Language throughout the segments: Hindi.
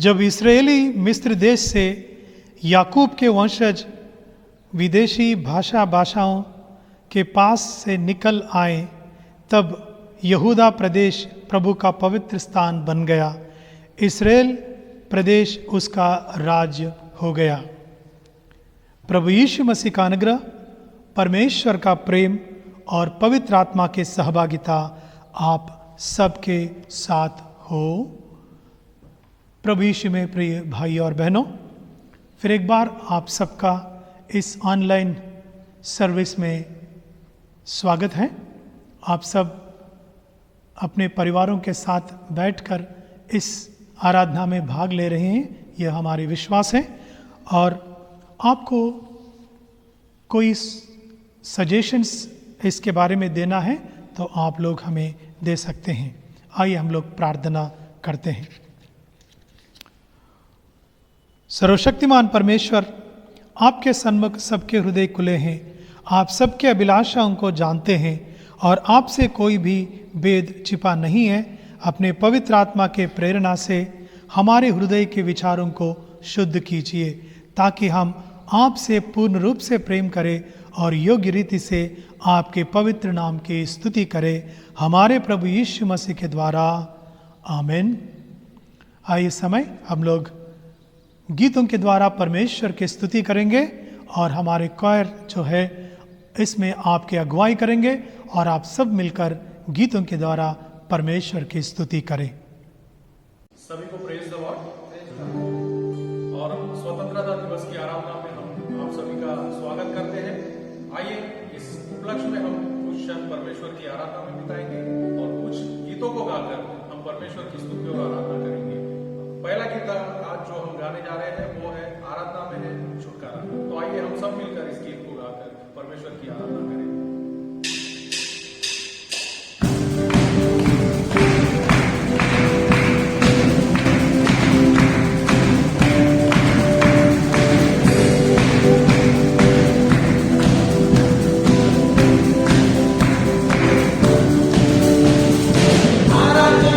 जब इस्राएली मिस्र देश से याकूब के वंशज विदेशी भाषाओं के पास से निकल आए, तब यहूदा प्रदेश प्रभु का पवित्र स्थान बन गया। इस्राएल प्रदेश उसका राज्य हो गया। प्रभु यीशु मसीह का अनुग्रह, परमेश्वर का प्रेम और पवित्र आत्मा के सहभागिता आप सबके साथ हो। प्रभु यीशु में प्रिय भाई और बहनों, फिर एक बार आप सबका इस ऑनलाइन सर्विस में स्वागत है। आप सब अपने परिवारों के साथ बैठकर इस आराधना में भाग ले रहे हैं, यह हमारी विश्वास है। और आपको कोई सजेशंस इसके बारे में देना है तो आप लोग हमें दे सकते हैं। आइए हम लोग प्रार्थना करते हैं। सर्वशक्तिमान परमेश्वर, आपके सन्मुख सबके हृदय खुले हैं। आप सबके अभिलाषाओं को जानते हैं और आपसे कोई भी भेद छिपा नहीं है। अपने पवित्र आत्मा के प्रेरणा से हमारे हृदय के विचारों को शुद्ध कीजिए, ताकि हम आपसे पूर्ण रूप से प्रेम करें और योग्य रीति से आपके पवित्र नाम की स्तुति करें, हमारे प्रभु यीशु मसीह के द्वारा, आमीन। आइए समय हम लोग गीतों के द्वारा परमेश्वर की स्तुति करेंगे और हमारे क्वायर जो है इसमें आपकी अगुवाई करेंगे और आप सब मिलकर गीतों के द्वारा परमेश्वर की स्तुति करें। सभी को प्रेज द लॉर्ड। और स्वतंत्रता दिवस की आराधना में हम आप सभी का स्वागत करते हैं। आइए इस उपलक्ष्य में हम कुछ क्षण परमेश्वर की आराधना में बिताएंगे और कुछ गीतों को गाकर हम परमेश्वर की स्तुति और आराधना करेंगे। पहला गीत आज जो हम गाने जा रहे हैं वो है आराधना में है छुटकारा। तो आइए हम सब मिलकर इस गीत को गाकर परमेश्वर की आराधना करें। Hallelujah.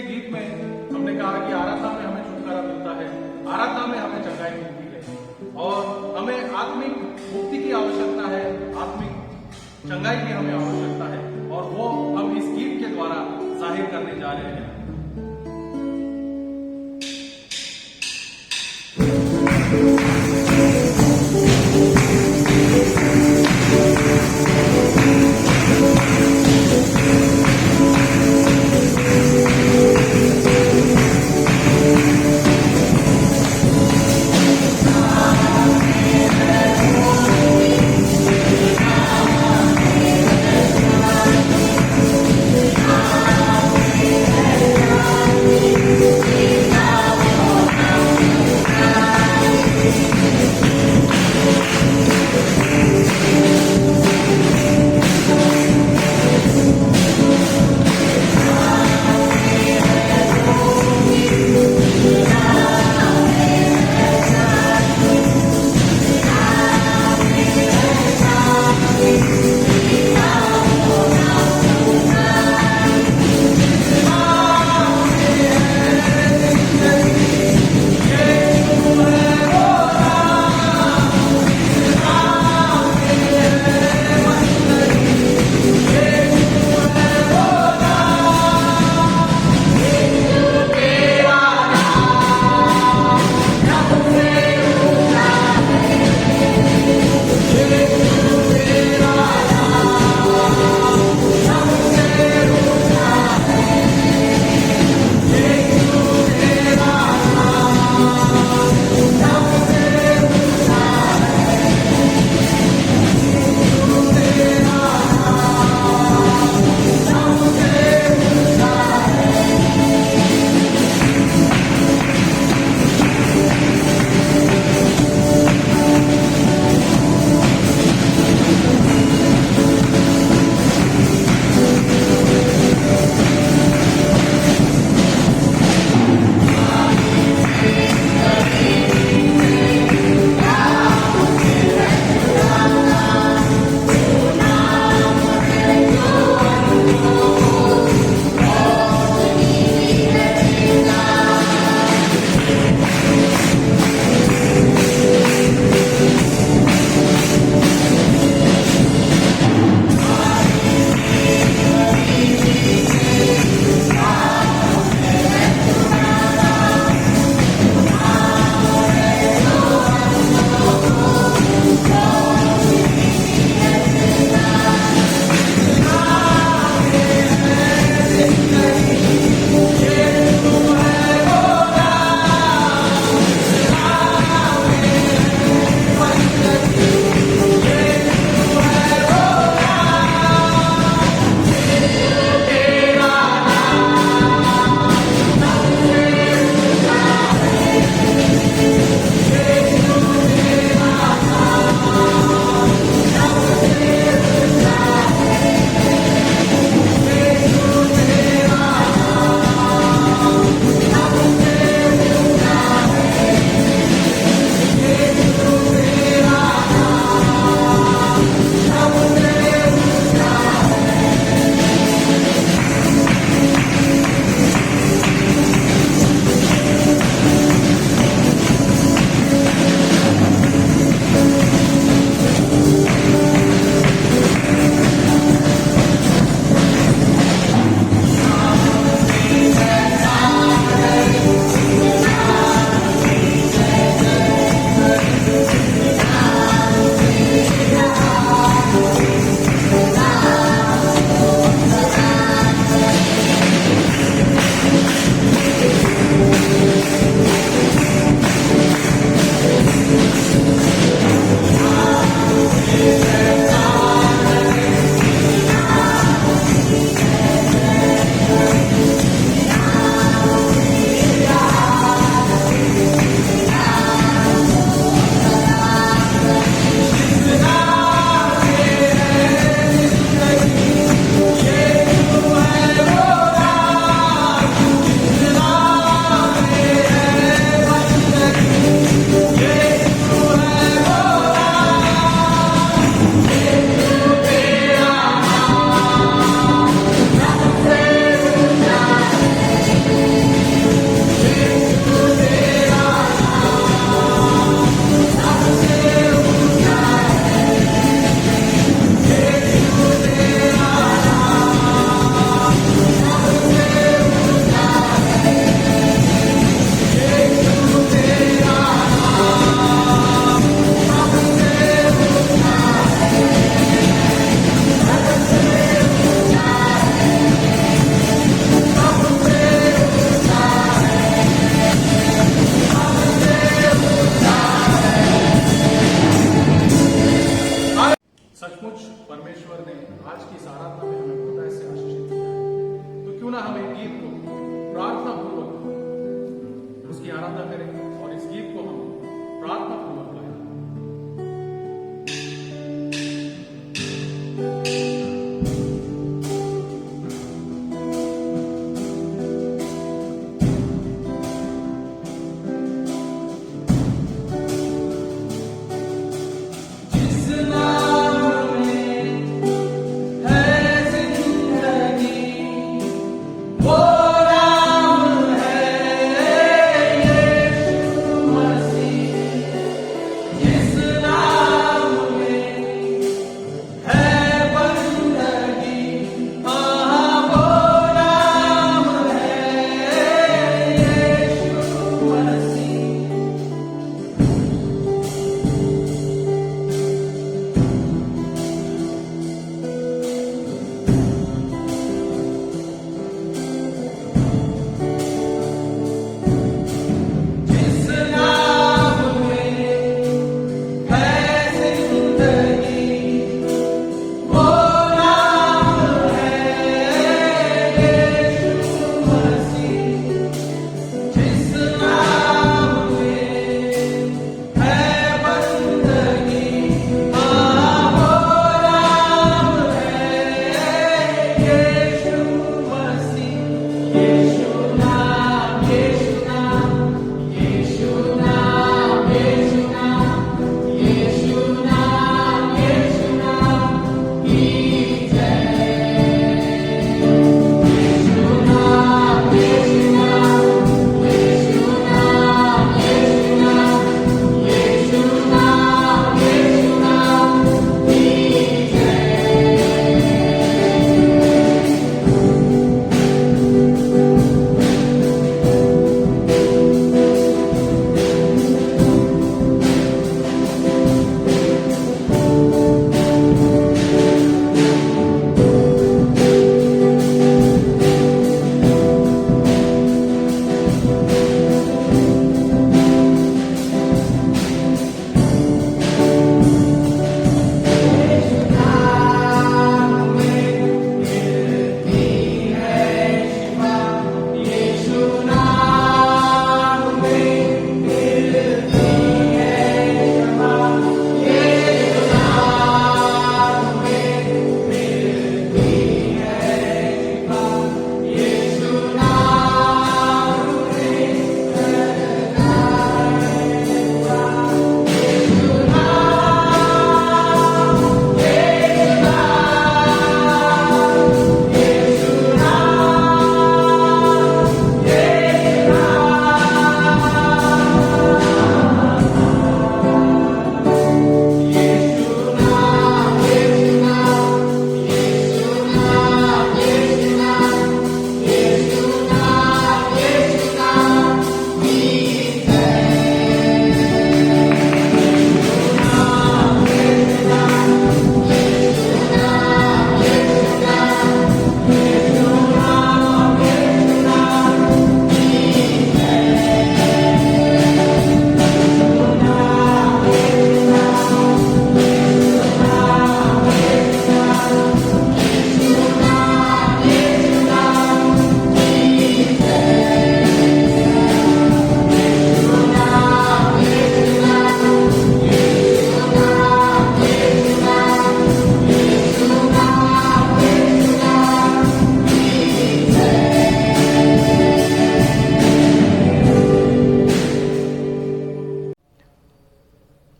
गीत में हमने कहा कि आराधना में हमें छुटकारा मिलता है, आराधना में हमें चंगाई मिलती है और हमें आत्मिक मुक्ति की आवश्यकता है, आत्मिक चंगाई की हमें आवश्यकता है और वो हम इस गीत के द्वारा जाहिर करने जा रहे हैं।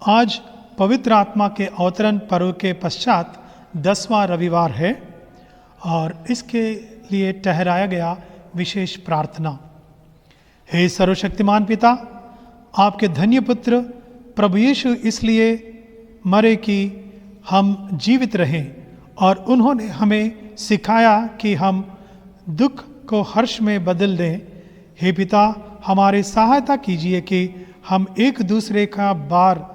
आज पवित्र आत्मा के अवतरण पर्व के पश्चात 10वां रविवार है और इसके लिए ठहराया गया विशेष प्रार्थना। हे सर्वशक्तिमान पिता, आपके धन्य पुत्र प्रभु यीशु इसलिए मरे कि हम जीवित रहें और उन्होंने हमें सिखाया कि हम दुख को हर्ष में बदल दें। हे पिता, हमारी सहायता कीजिए कि हम एक दूसरे का भार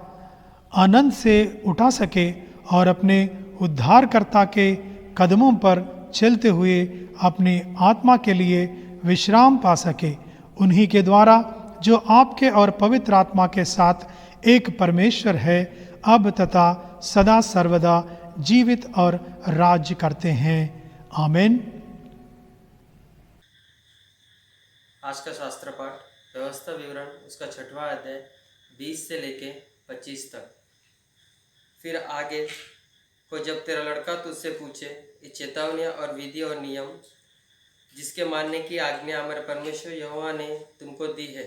आनंद से उठा सके और अपने उद्धारकर्ता के कदमों पर चलते हुए अपनी आत्मा के लिए विश्राम पा सके। उन्हीं के द्वारा जो आपके और पवित्र आत्मा के साथ एक परमेश्वर है, अब तथा सदा सर्वदा जीवित और राज्य करते हैं। आमीन। आज का शास्त्र पाठ व्यवस्था विवरण उसका 6वां अध्याय 20 से लेके 25 तक। फिर आगे को जब तेरा लड़का तुझसे पूछे ये चेतावनियाँ और विधि और नियम जिसके मानने की आज्ञा हमारे परमेश्वर यहोवा ने तुमको दी है,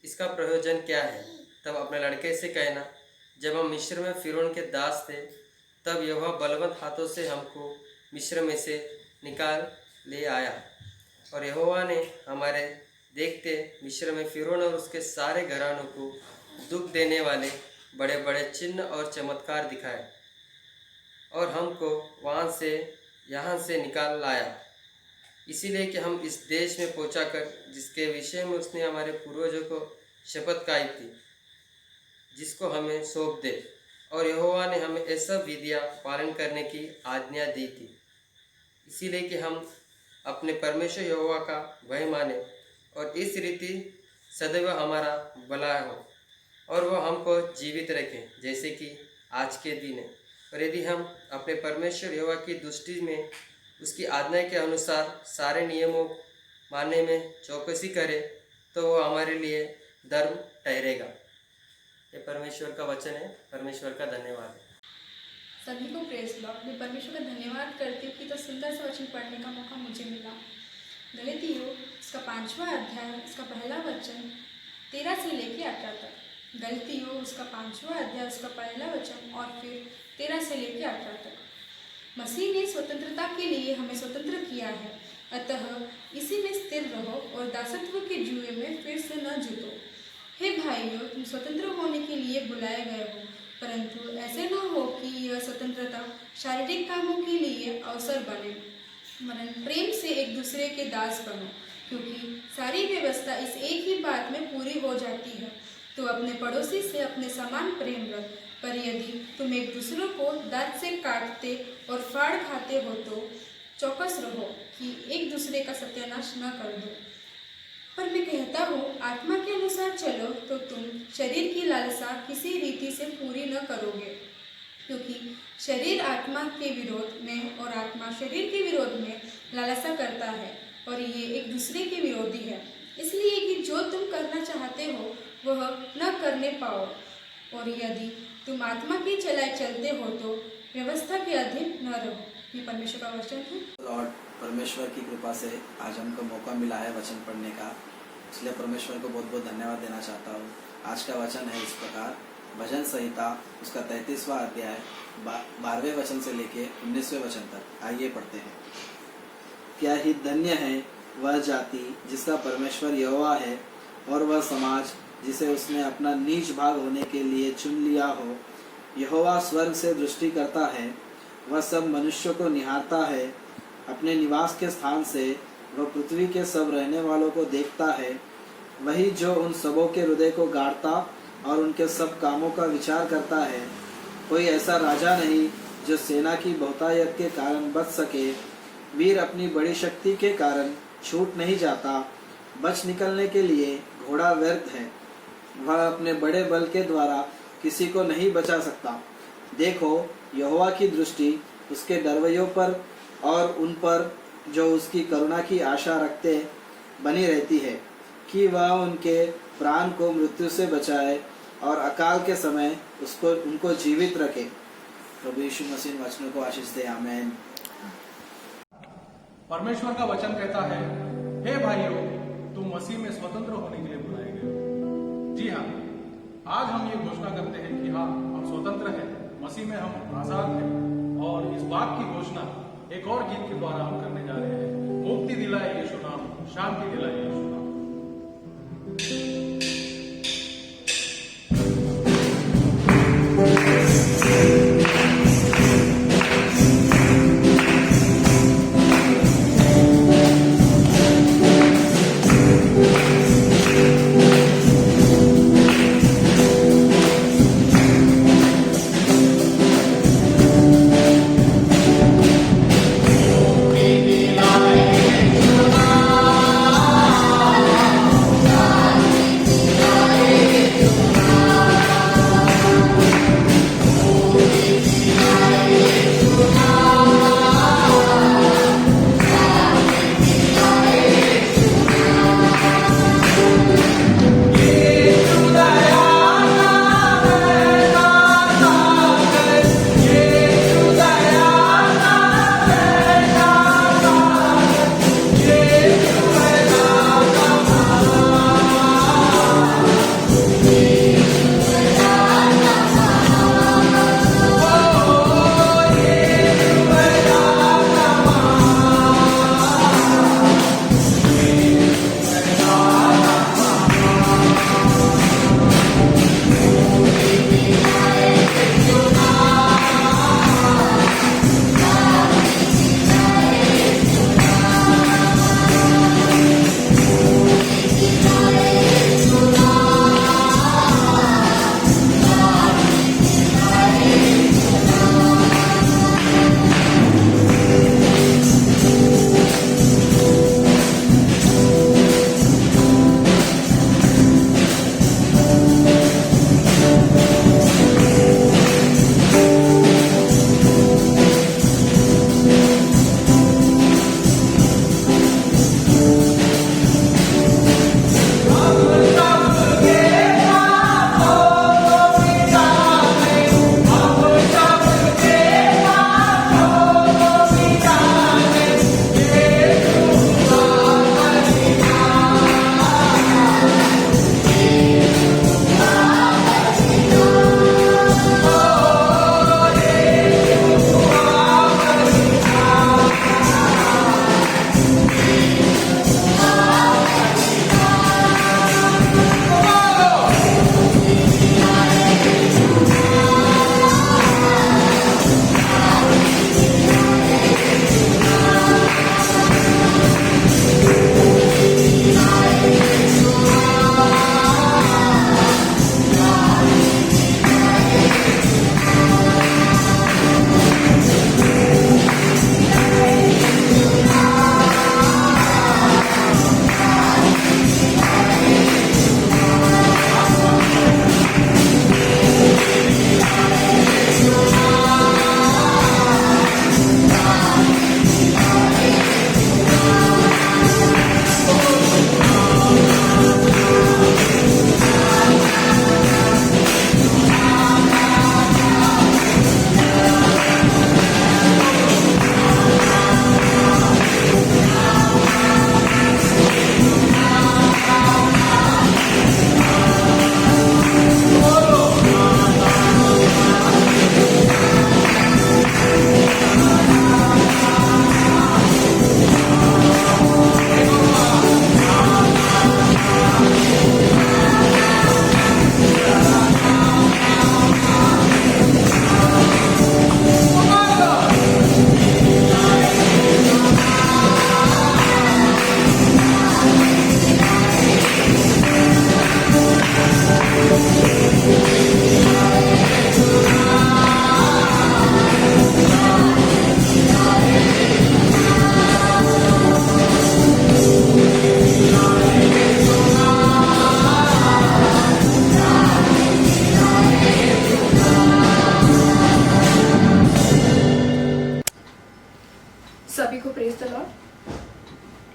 इसका प्रयोजन क्या है, तब अपने लड़के से कहना, जब हम मिस्र में फिरौन के दास थे तब यहोवा बलवंत हाथों से हमको मिस्र में से निकाल ले आया और यहोवा ने हमारे देखते मिस्र में फिरौन और उसके सारे घरानों को दुख देने वाले बड़े बड़े चिन्ह और चमत्कार दिखाए और हमको वहाँ से यहाँ से निकाल लाया, इसीलिए कि हम इस देश में पहुँचाकर जिसके विषय में उसने हमारे पूर्वजों को शपथ खाई थी, जिसको हमें सौंप दे। और यहोवा ने हमें ऐसा विधियाँ पालन करने की आज्ञा दी थी, इसीलिए कि हम अपने परमेश्वर यहोवा का भय माने और इस रीति सदैव हमारा भला हो और वह हमको जीवित रखें जैसे कि आज के दिन है। और यदि हम अपने परमेश्वर यहोवा की दृष्टि में उसकी आज्ञा के अनुसार सारे नियमों मानने में चौकसी करें तो वह हमारे लिए धर्म ठहरेगा। ये परमेश्वर का वचन है। परमेश्वर का धन्यवाद। सभी को प्रेज लॉर्ड। मैं परमेश्वर का धन्यवाद करती हूँ कि तो सुंदर सा वचन पढ़ने का मौका मुझे मिला। गलातियों इसका 5वां अध्याय इसका पहला वचन 13 से लेके 18 तक। गलातियों उसका 5वां अध्याय उसका पहला वचन और फिर 13 से लेके 18 तक। मसीह ने स्वतंत्रता के लिए हमें स्वतंत्र किया है, अतः इसी में स्थिर रहो और दासत्व के जुए में फिर से न जुटो। हे भाइयों, तुम स्वतंत्र होने के लिए बुलाए गए हो, परंतु ऐसे न हो कि यह स्वतंत्रता शारीरिक कामों के लिए अवसर बने, वरन प्रेम से एक दूसरे के दास बनो, क्योंकि सारी व्यवस्था इस एक ही बात में पूरी हो जाती है, तो अपने पड़ोसी से अपने समान प्रेम रख। पर यदि तुम एक दूसरों को दांत से काटते और फाड़ खाते हो तो चौकस रहो कि एक दूसरे का सत्यानाश न कर दो। पर मैं कहता हूँ, आत्मा के अनुसार चलो तो तुम शरीर की लालसा किसी रीति से पूरी न करोगे, क्योंकि शरीर आत्मा के विरोध में और आत्मा शरीर के विरोध में लालसा करता है और ये एक दूसरे के विरोधी है, इसलिए कि जो तुम करना चाहते हो वह न करने पाओ। और यदि तुम आत्मा की चलाए चलते हो तो व्यवस्था के अधीन न रहो। ये परमेश्वर का वचन है। लॉर्ड, परमेश्वर की कृपा से आज हमको मौका मिला है वचन पढ़ने का, इसलिए परमेश्वर को बहुत बहुत धन्यवाद देना चाहता हूँ। आज का वचन है इस प्रकार, भजन संहिता उसका 33वां अध्याय 12वें वचन से लेके 19वें वचन तक। आइए पढ़ते हैं। क्या ही धन्य है वह जाति जिसका परमेश्वर यहोवा है और वह समाज जिसे उसने अपना नीच भाग होने के लिए चुन लिया हो। यहोवा स्वर्ग से दृष्टि करता है, वह सब मनुष्यों को निहारता है। अपने निवास के स्थान से वह पृथ्वी के सब रहने वालों को देखता है। वही जो उन सबों के हृदय को गाड़ता और उनके सब कामों का विचार करता है। कोई ऐसा राजा नहीं जो सेना की बहुतायत के कारण बच सके। वीर अपनी बड़ी शक्ति के कारण छूट नहीं जाता। बच निकलने के लिए घोड़ा व्यर्थ है, वह अपने बड़े बल के द्वारा किसी को नहीं बचा सकता। देखो, यहोवा की दृष्टि उसके डरवैयों पर और उन पर जो उसकी करुणा की आशा रखते बनी रहती है, कि वह उनके प्राण को मृत्यु से बचाए और अकाल के समय उनको जीवित रखे। प्रभु यीशु मसीह वचनों को आशीष दे। आमीन। परमेश्वर का वचन कहता है, हे भाइयों, तुम मसीह में स्वतंत्र होने के लिए बुलाए गए हो। जी हाँ, आज हम ये घोषणा करते हैं कि हाँ, हम स्वतंत्र हैं, मसीह में हम आजाद हैं। और इस बात की घोषणा एक और गीत के द्वारा हम करने जा रहे हैं। मुक्ति दिलाए यीशु नाम, शांति दिलाए यीशु नाम।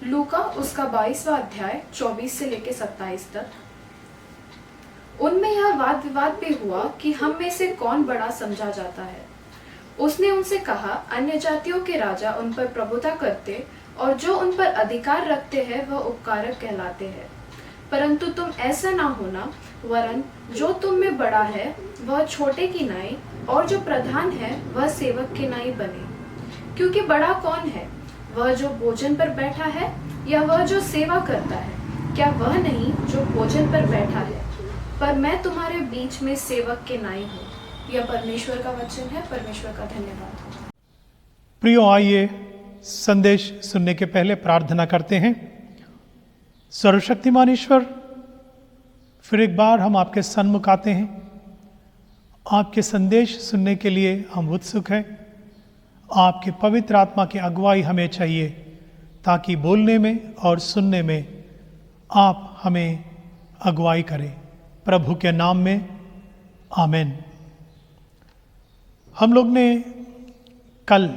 लूका उसका 22वां अध्याय 24 से लेकर 27 तक। उनमें यह वाद विवाद भी हुआ कि हम में से कौन बड़ा समझा जाता है। उसने उनसे कहा, अन्य जातियों के राजा उन पर प्रभुता करते और जो उन पर अधिकार रखते हैं वह उपकारक कहलाते हैं। परंतु तुम ऐसा ना होना, वरन जो तुम में बड़ा है वह छोटे की नाई, और जो प्रधान है वह सेवक की नाई बने। क्योंकि बड़ा कौन है, वह जो भोजन पर बैठा है या वह जो सेवा करता है? क्या वह नहीं जो भोजन पर बैठा है? पर मैं तुम्हारे बीच में सेवक के नाई हूँ। यह परमेश्वर का वचन है। परमेश्वर का धन्यवाद। प्रियो, आइए संदेश सुनने के पहले प्रार्थना करते हैं। सर्वशक्तिमान ईश्वर, फिर एक बार हम आपके सन्मुख आते हैं। आपके संदेश सुनने के लिए हम उत्सुक हैं। आपके पवित्र आत्मा की अगुवाई हमें चाहिए, ताकि बोलने में और सुनने में आप हमें अगुवाई करें। प्रभु के नाम में आमीन। हम लोग ने कल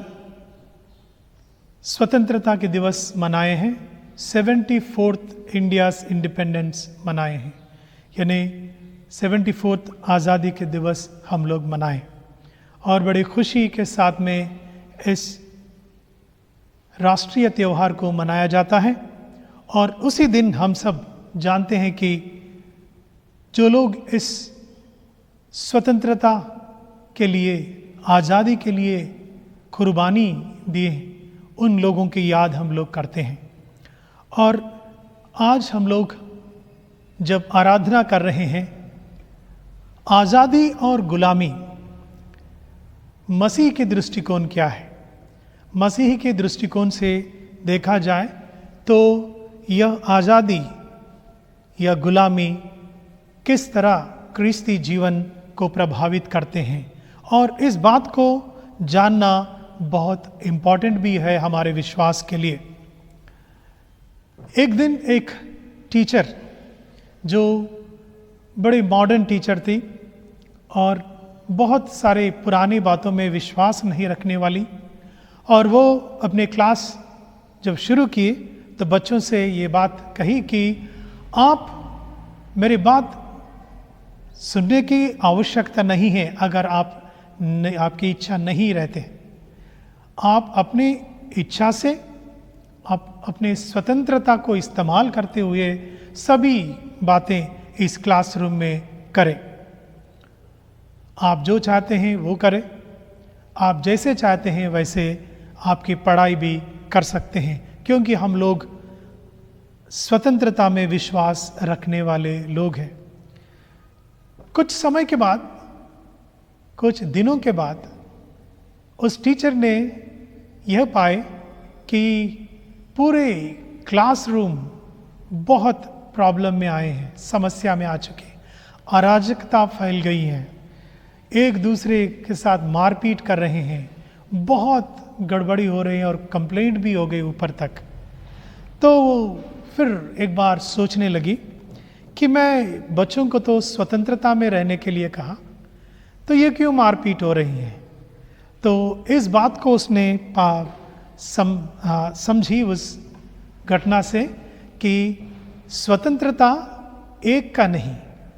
स्वतंत्रता के दिवस मनाए हैं। 74th इंडियाज़ इंडिपेंडेंस मनाए हैं, यानी 74th आज़ादी के दिवस हम लोग मनाए, और बड़ी खुशी के साथ में इस राष्ट्रीय त्यौहार को मनाया जाता है। और उसी दिन हम सब जानते हैं कि जो लोग इस स्वतंत्रता के लिए, आज़ादी के लिए कुर्बानी दिए, उन लोगों की याद हम लोग करते हैं। और आज हम लोग जब आराधना कर रहे हैं, आज़ादी और गुलामी, मसीह के दृष्टिकोण क्या है? मसीह के दृष्टिकोण से देखा जाए तो यह आज़ादी या गुलामी किस तरह क्रिस्ती जीवन को प्रभावित करते हैं, और इस बात को जानना बहुत इम्पॉर्टेंट भी है हमारे विश्वास के लिए। एक दिन एक टीचर, जो बड़ी मॉडर्न टीचर थी और बहुत सारे पुरानी बातों में विश्वास नहीं रखने वाली, और वो अपने क्लास जब शुरू किए तो बच्चों से ये बात कही कि आप मेरी बात सुनने की आवश्यकता नहीं है अगर आपकी इच्छा नहीं रहते। आप अपनी इच्छा से, आप अपने स्वतंत्रता को इस्तेमाल करते हुए सभी बातें इस क्लासरूम में करें। आप जो चाहते हैं वो करें, आप जैसे चाहते हैं वैसे आपकी पढ़ाई भी कर सकते हैं, क्योंकि हम लोग स्वतंत्रता में विश्वास रखने वाले लोग हैं। कुछ समय के बाद, कुछ दिनों के बाद, उस टीचर ने यह पाए कि पूरे क्लासरूम बहुत प्रॉब्लम में आए हैं, समस्या में आ चुके, अराजकता फैल गई है, एक दूसरे के साथ मारपीट कर रहे हैं, बहुत गड़बड़ी हो रही है और कंप्लेंट भी हो गई ऊपर तक। तो फिर एक बार सोचने लगी कि मैं बच्चों को तो स्वतंत्रता में रहने के लिए कहा, तो ये क्यों मारपीट हो रही है? तो इस बात को उसने समझी उस घटना से कि स्वतंत्रता एक का नहीं,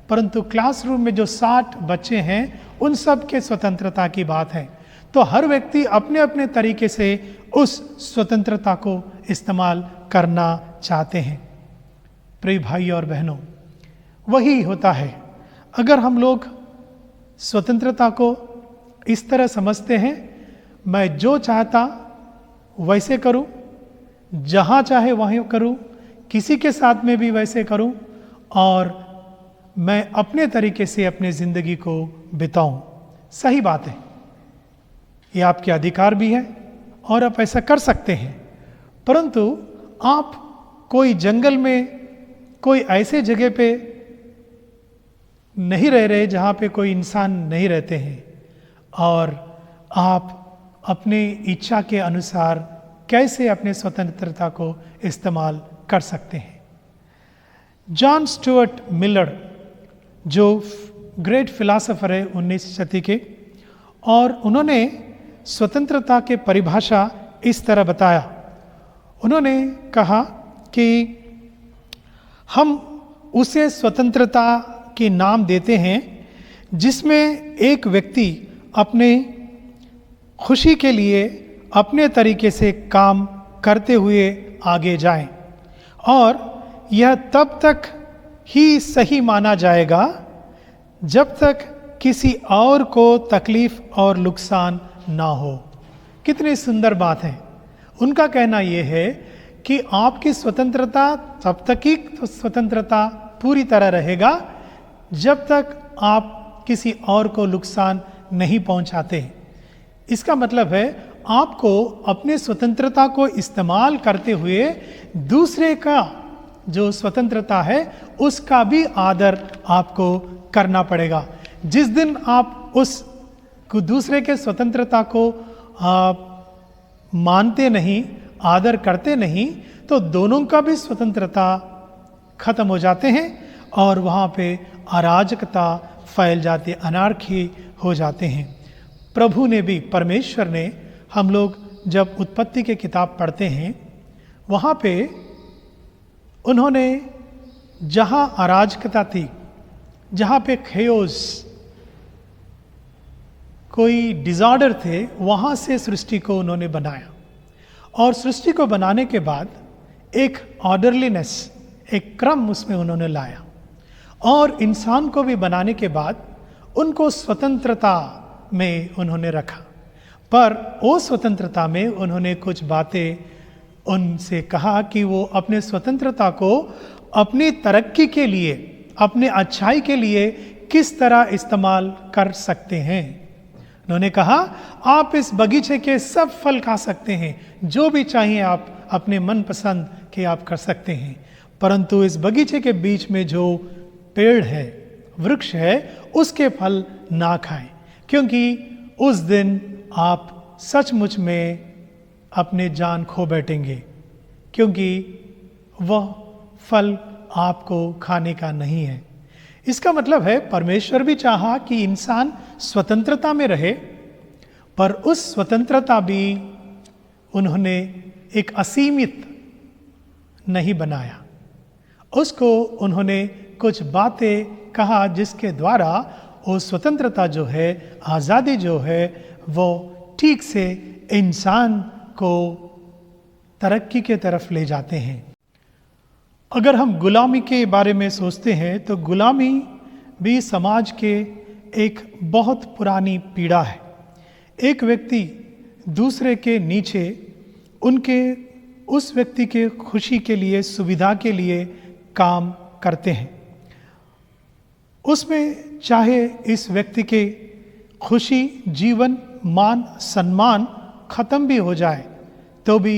परंतु क्लासरूम में जो 60 बच्चे हैं उन सब के स्वतंत्रता की बात है। तो हर व्यक्ति अपने अपने तरीके से उस स्वतंत्रता को इस्तेमाल करना चाहते हैं। प्रिय भाई और बहनों, वही होता है। अगर हम लोग स्वतंत्रता को इस तरह समझते हैं, मैं जो चाहता वैसे करूं, जहां चाहे वहीं करूं, किसी के साथ में भी वैसे करूं, और मैं अपने तरीके से अपने ज़िंदगी को बिताऊं, सही बात है, ये आपके अधिकार भी है और आप ऐसा कर सकते हैं। परंतु आप कोई जंगल में, कोई ऐसे जगह पे नहीं रह रहे जहाँ पे कोई इंसान नहीं रहते हैं, और आप अपनी इच्छा के अनुसार कैसे अपने स्वतंत्रता को इस्तेमाल कर सकते हैं। जॉन स्टुअर्ट मिलर, जो ग्रेट फिलासफर है 19वीं शताब्दी के, और उन्होंने स्वतंत्रता के परिभाषा इस तरह बताया। उन्होंने कहा कि हम उसे स्वतंत्रता के नाम देते हैं जिसमें एक व्यक्ति अपने खुशी के लिए अपने तरीके से काम करते हुए आगे जाए, और यह तब तक ही सही माना जाएगा जब तक किसी और को तकलीफ और नुकसान ना हो। कितनी सुंदर बात है। उनका कहना यह है कि आपकी स्वतंत्रता तब तक ही स्वतंत्रता पूरी तरह रहेगा जब तक आप किसी और को नुकसान नहीं पहुंचाते। इसका मतलब है आपको अपने स्वतंत्रता को इस्तेमाल करते हुए दूसरे का जो स्वतंत्रता है उसका भी आदर आपको करना पड़ेगा। जिस दिन आप उस दूसरे के स्वतंत्रता को मानते नहीं, आदर करते नहीं, तो दोनों का भी स्वतंत्रता खत्म हो जाते हैं और वहाँ पे अराजकता फैल जाती, अनार्की हो जाते हैं। प्रभु ने भी, परमेश्वर ने, हम लोग जब उत्पत्ति की किताब पढ़ते हैं वहाँ पे उन्होंने जहाँ अराजकता थी, जहाँ पे खेओस, कोई डिज़ॉर्डर थे, वहाँ से सृष्टि को उन्होंने बनाया और सृष्टि को बनाने के बाद एक ऑर्डरलीनेस, एक क्रम उसमें उन्होंने लाया और इंसान को भी बनाने के बाद उनको स्वतंत्रता में उन्होंने रखा। पर वो स्वतंत्रता में उन्होंने कुछ बातें उनसे कहा कि वो अपने स्वतंत्रता को अपनी तरक्की के लिए, अपने अच्छाई के लिए किस तरह इस्तेमाल कर सकते हैं। उन्होंने कहा आप इस बगीचे के सब फल खा सकते हैं, जो भी चाहिए आप अपने मनपसंद के आप कर सकते हैं, परंतु इस बगीचे के बीच में जो पेड़ है, वृक्ष है, उसके फल ना खाएं, क्योंकि उस दिन आप सचमुच में अपने जान खो बैठेंगे, क्योंकि वह फल आपको खाने का नहीं है। इसका मतलब है परमेश्वर भी चाहा कि इंसान स्वतंत्रता में रहे, पर उस स्वतंत्रता भी उन्होंने एक असीमित नहीं बनाया। उसको उन्होंने कुछ बातें कहा जिसके द्वारा वो स्वतंत्रता जो है, आज़ादी जो है, वो ठीक से इंसान को तरक्की के तरफ ले जाते हैं। अगर हम गुलामी के बारे में सोचते हैं तो गुलामी भी समाज के एक बहुत पुरानी पीड़ा है। एक व्यक्ति दूसरे के नीचे उनके उस व्यक्ति के खुशी के लिए, सुविधा के लिए काम करते हैं। उसमें चाहे इस व्यक्ति के खुशी, जीवन, मान, सम्मान खत्म भी हो जाए तो भी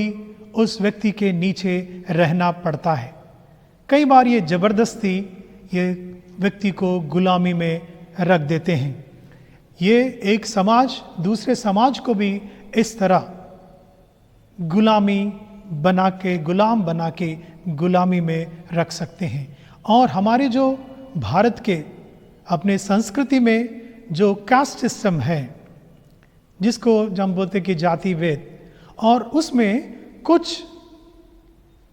उस व्यक्ति के नीचे रहना पड़ता है। कई बार ये जबरदस्ती ये व्यक्ति को गुलामी में रख देते हैं। ये एक समाज दूसरे समाज को भी इस तरह गुलामी बना के, गुलाम बना के गुलामी में रख सकते हैं। और हमारे जो भारत के अपने संस्कृति में जो कास्ट सिस्टम है, जिसको हम बोलते कि जाति वेद, और उसमें कुछ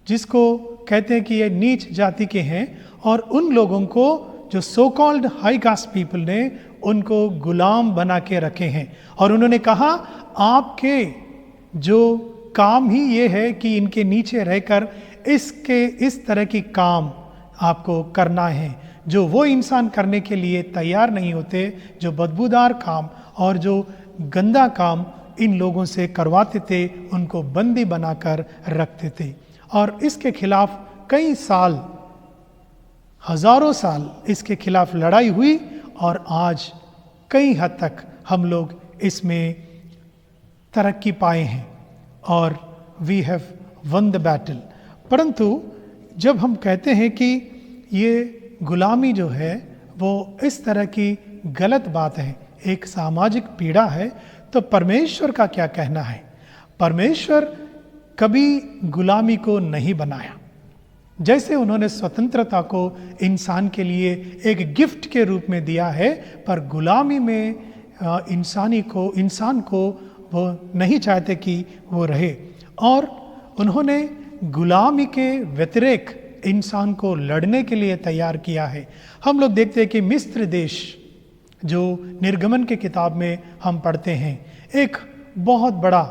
जिसको कहते हैं कि ये नीच जाति के हैं, और उन लोगों को जो so called high caste people ने उनको गुलाम बना के रखे हैं। और उन्होंने कहा आपके जो काम ही ये है कि इनके नीचे रहकर इस तरह की काम आपको करना है जो वो इंसान करने के लिए तैयार नहीं होते, जो बदबूदार काम और जो गंदा काम इन लोगों से करवाते थे, उनको बंदी बनाकर रखते थे। और इसके खिलाफ कई साल, हजारों साल इसके खिलाफ लड़ाई हुई और आज कई हद तक हम लोग इसमें तरक्की पाए हैं और we have won the battle. परंतु जब हम कहते हैं कि ये गुलामी जो है वो इस तरह की गलत बात है, एक सामाजिक पीड़ा है, तो परमेश्वर का क्या कहना है? परमेश्वर कभी गुलामी को नहीं बनाया। जैसे उन्होंने स्वतंत्रता को इंसान के लिए एक गिफ्ट के रूप में दिया है, पर गुलामी में इंसान को वो नहीं चाहते कि वो रहे। और उन्होंने गुलामी के व्यतिरेक इंसान को लड़ने के लिए तैयार किया है। हम लोग देखते हैं कि मिस्र देश जो निर्गमन के किताब में हम पढ़ते हैं, एक बहुत बड़ा,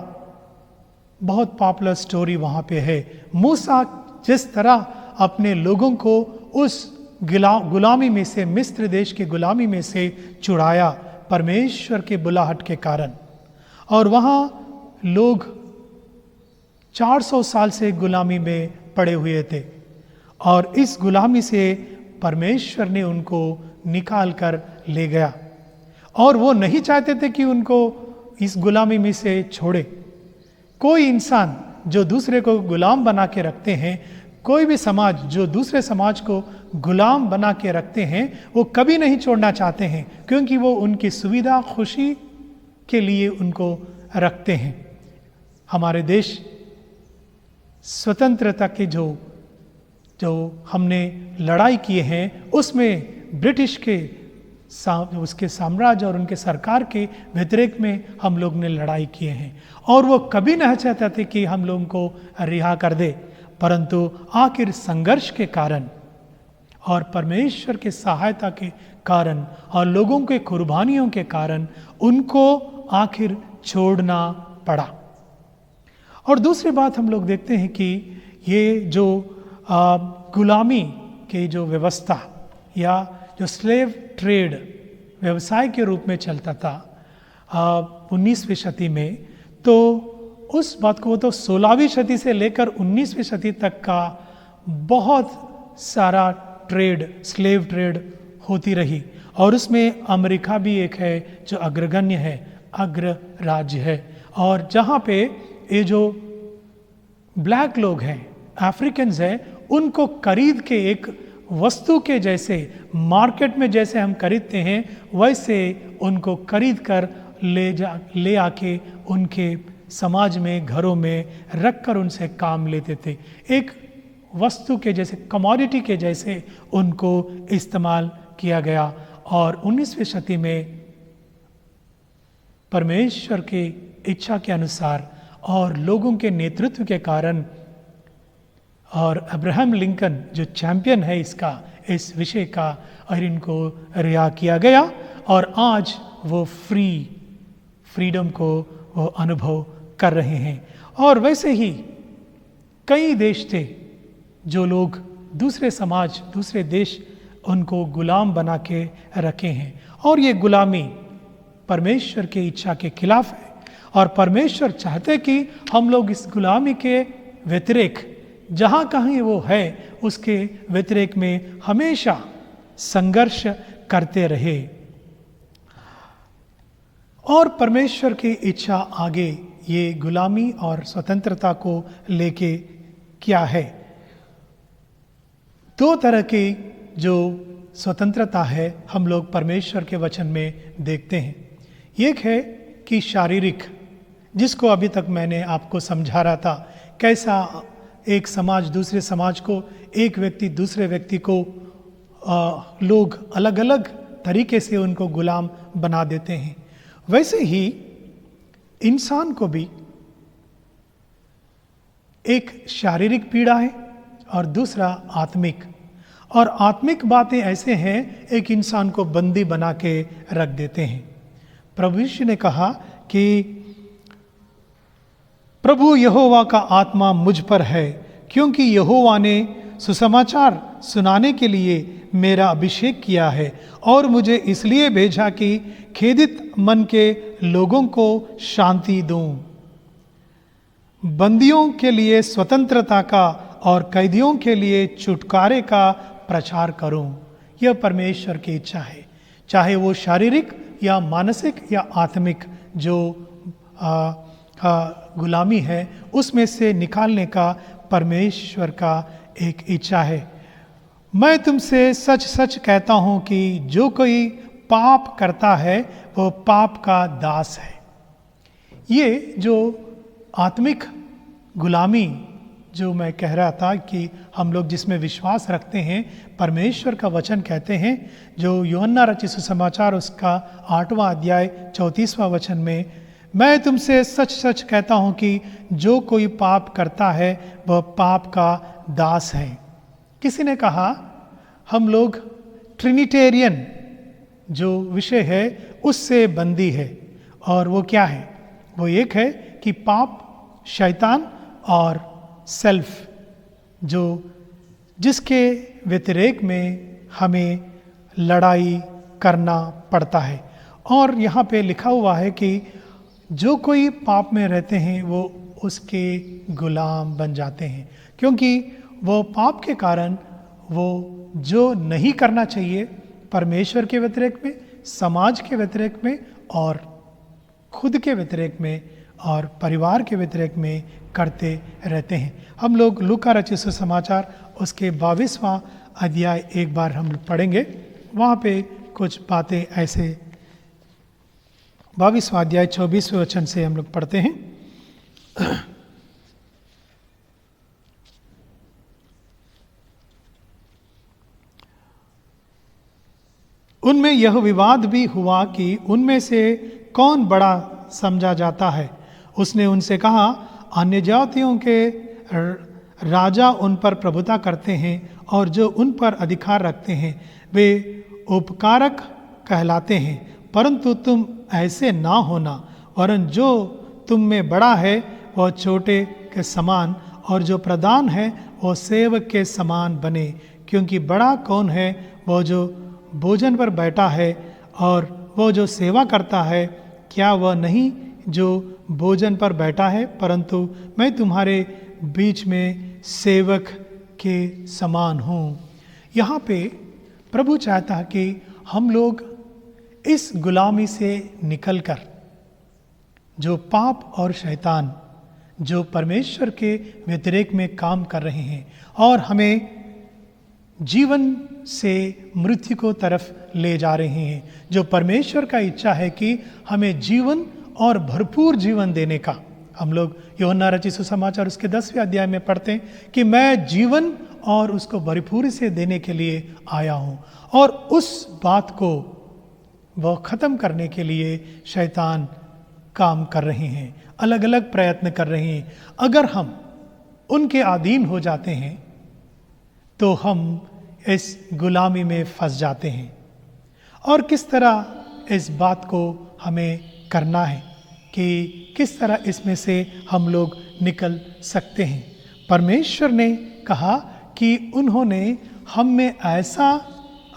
बहुत पॉपुलर स्टोरी वहाँ पे है। मूसा जिस तरह अपने लोगों को उस गुलामी में से, मिस्र देश की गुलामी में से छुड़ाया परमेश्वर के बुलाहट के कारण। और वहाँ लोग 400 साल से गुलामी में पड़े हुए थे और इस गुलामी से परमेश्वर ने उनको निकाल कर ले गया और वो नहीं चाहते थे कि उनको इस गुलामी में से छोड़े। कोई इंसान जो दूसरे को गुलाम बना के रखते हैं, कोई भी समाज जो दूसरे समाज को गुलाम बना के रखते हैं, वो कभी नहीं छोड़ना चाहते हैं, क्योंकि वो उनकी सुविधा खुशी के लिए उनको रखते हैं। हमारे देश स्वतंत्रता के जो हमने लड़ाई किए हैं, उसमें ब्रिटिश के उसके साम्राज्य और उनके सरकार के व्यतिरेक में हम लोग ने लड़ाई किए हैं और वो कभी नहीं चाहते थे कि हम लोगों को रिहा कर दे, परंतु आखिर संघर्ष के कारण और परमेश्वर के सहायता के कारण और लोगों के कुर्बानियों के कारण उनको आखिर छोड़ना पड़ा। और दूसरी बात हम लोग देखते हैं कि ये जो गुलामी के जो व्यवस्था या जो स्लेव ट्रेड व्यवसाय के रूप में चलता था 19वीं शती में, तो उस बात को, वो तो 16वीं शती से लेकर 19वीं शती तक का बहुत सारा ट्रेड, स्लेव ट्रेड होती रही और उसमें अमेरिका भी एक है जो अग्रगण्य है, अग्र राज्य है। और जहाँ पे ये जो ब्लैक लोग हैं, अफ्रीकन्स हैं, उनको खरीद के एक वस्तु के जैसे मार्केट में जैसे हम खरीदते हैं, वैसे उनको खरीद कर ले आके उनके समाज में, घरों में रख कर उनसे काम लेते थे। एक वस्तु के जैसे, कमोडिटी के जैसे उनको इस्तेमाल किया गया। और 19वीं शती में परमेश्वर की इच्छा के अनुसार और लोगों के नेतृत्व के कारण, और अब्राहम लिंकन जो चैंपियन है इसका, इस विषय का, और इनको रिहा किया गया और आज वो फ्रीडम को वो अनुभव कर रहे हैं। और वैसे ही कई देश थे जो लोग दूसरे समाज, दूसरे देश उनको गुलाम बना के रखे हैं और ये गुलामी परमेश्वर की इच्छा के खिलाफ है। और परमेश्वर चाहते कि हम लोग इस गुलामी के व्यतिरेक, जहाँ कहीं वो है उसके व्यतिरेक में हमेशा संघर्ष करते रहे। और परमेश्वर की इच्छा आगे ये गुलामी और स्वतंत्रता को लेके क्या है? दो तरह की जो स्वतंत्रता है हम लोग परमेश्वर के वचन में देखते हैं। एक है कि शारीरिक, जिसको अभी तक मैंने आपको समझा रहा था, कैसा एक समाज दूसरे समाज को, एक व्यक्ति दूसरे व्यक्ति को लोग अलग अलग तरीके से उनको गुलाम बना देते हैं। वैसे ही इंसान को भी एक शारीरिक पीड़ा है और दूसरा आत्मिक। और आत्मिक बातें ऐसे हैं, एक इंसान को बंदी बना के रख देते हैं। प्रभु यीशु ने कहा कि प्रभु यहोवा का आत्मा मुझ पर है, क्योंकि यहोवा ने सुसमाचार सुनाने के लिए मेरा अभिषेक किया है और मुझे इसलिए भेजा कि खेदित मन के लोगों को शांति दूं, बंदियों के लिए स्वतंत्रता का और कैदियों के लिए छुटकारे का प्रचार करूं। यह परमेश्वर की इच्छा है, चाहे वो शारीरिक या मानसिक या आत्मिक जो गुलामी है, उसमें से निकालने का परमेश्वर का एक इच्छा है। मैं तुमसे सच सच कहता हूं कि जो कोई पाप करता है वो पाप का दास है। ये जो आत्मिक गुलामी जो मैं कह रहा था कि हम लोग जिसमें विश्वास रखते हैं, परमेश्वर का वचन कहते हैं, जो यूहन्ना रचित सुसमाचार उसका 8वां अध्याय 34वां वचन में, मैं तुमसे सच सच कहता हूं कि जो कोई पाप करता है वह पाप का दास है। किसी ने कहा हम लोग ट्रिनिटेरियन जो विषय है उससे बंदी है, और वो क्या है? वो एक है कि पाप, शैतान और सेल्फ, जो जिसके व्यतिरेक में हमें लड़ाई करना पड़ता है। और यहाँ पे लिखा हुआ है कि जो कोई पाप में रहते हैं वो उसके गुलाम बन जाते हैं, क्योंकि वो पाप के कारण वो जो नहीं करना चाहिए परमेश्वर के व्यतिरेक में, समाज के व्यतिरेक में और खुद के व्यतिरेक में और परिवार के व्यतिरेक में करते रहते हैं। हम लोग लूका रचित सुसमाचार उसके 22वां अध्याय एक बार हम पढ़ेंगे। वहाँ पे कुछ बातें ऐसे 22वां अध्याय 24वें वचन से हम लोग पढ़ते हैं। उनमें यह विवाद भी हुआ कि उनमें से कौन बड़ा समझा जाता है। उसने उनसे कहा, अन्य जातियों के राजा उन पर प्रभुता करते हैं और जो उन पर अधिकार रखते हैं वे उपकारक कहलाते हैं, परंतु तुम ऐसे ना होना, वरन जो तुम में बड़ा है वह छोटे के समान और जो प्रधान है वह सेवक के समान बने। क्योंकि बड़ा कौन है, वह जो भोजन पर बैठा है और वह जो सेवा करता है, क्या वह नहीं जो भोजन पर बैठा है? परंतु मैं तुम्हारे बीच में सेवक के समान हूँ। यहाँ पे प्रभु चाहता है कि हम लोग इस गुलामी से निकलकर जो पाप और शैतान जो परमेश्वर के व्यतिरेक में काम कर रहे हैं और हमें जीवन से मृत्यु को तरफ ले जा रहे हैं, जो परमेश्वर का इच्छा है कि हमें जीवन और भरपूर जीवन देने का। हम लोग यूहन्ना रचित सुसमाचार उसके 10वें अध्याय में पढ़ते हैं कि मैं जीवन और उसको भरपूरी से देने के लिए आया हूँ, और उस बात को वह ख़त्म करने के लिए शैतान काम कर रहे हैं, अलग अलग प्रयत्न कर रहे हैं। अगर हम उनके अधीन हो जाते हैं तो हम इस गुलामी में फंस जाते हैं। और किस तरह इस बात को हमें करना है कि किस तरह इसमें से हम लोग निकल सकते हैं। परमेश्वर ने कहा कि उन्होंने हम में ऐसा